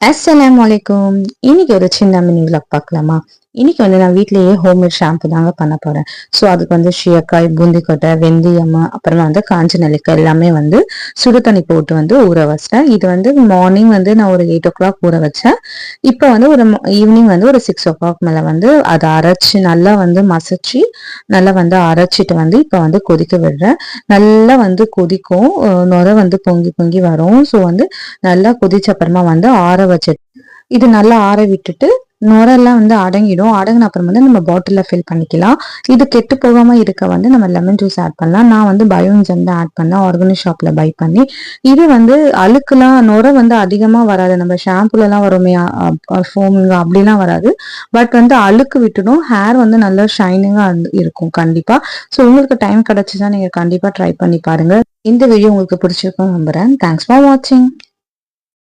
அஸ்ஸலாமு அலைக்கும். இன்னைக்கு ஒரு சின்ன மினி விலாக் பார்க்கலாமா? இன்னைக்கு நான் வீட்லயே ஹோம்மேட் ஷாம்பு தாங்க பண்ண போறேன். ஸோ அதுக்கு சீயக்காய், பூந்திக்கொட்டை, வெந்தயம், அப்புறமா காஞ்ச நெல்லிக்காய் எல்லாமே சுடு தண்ணி போட்டு ஊற வச்சிட்டேன். இது மார்னிங் நான் ஒரு 8 o'clock ஊற வச்சேன். இப்போ ஒரு ஈவினிங் ஒரு 6 o'clock மேல அதை அரைச்சு நல்லா மசிச்சு நல்லா அரைச்சிட்டு இப்போ கொதிக்க விடுறேன். நல்லா கொதிக்கும். நுரை பொங்கி பொங்கி வரும். ஸோ நல்லா கொதிச்ச அப்புறமா ஆற வச்சு இது நல்லா ஆற விட்டுட்டு நுரெல்லாம் அடங்கிடும். அடங்கின அப்புறம் நம்ம பாட்டில்ல ஃபில் பண்ணிக்கலாம். இது கெட்டு போகாம இருக்க நம்ம லெமன் ஜூஸ் ஆட் பண்ணலாம். நான் பயோன் ஜெம் தான் ஆட் பண்ணேன், ஆர்கானிக் ஷாப்ல பை பண்ணி. இது அழுக்குலாம் நுரை அதிகமா வராது. நம்ம ஷாம்புல எல்லாம் வருமே ஃபோமிங் அப்படிலாம் வராது. பட் அழுக்கு விட்டுடும். ஹேர் நல்லா ஷைனிங்கா இருக்கும் கண்டிப்பா. ஸோ உங்களுக்கு டைம் கிடைச்சுதான் நீங்க கண்டிப்பா ட்ரை பண்ணி பாருங்க. இந்த வீடியோ உங்களுக்கு பிடிச்சிருக்கும் நம்புறேன். தேங்க்ஸ் ஃபார் வாட்சிங்.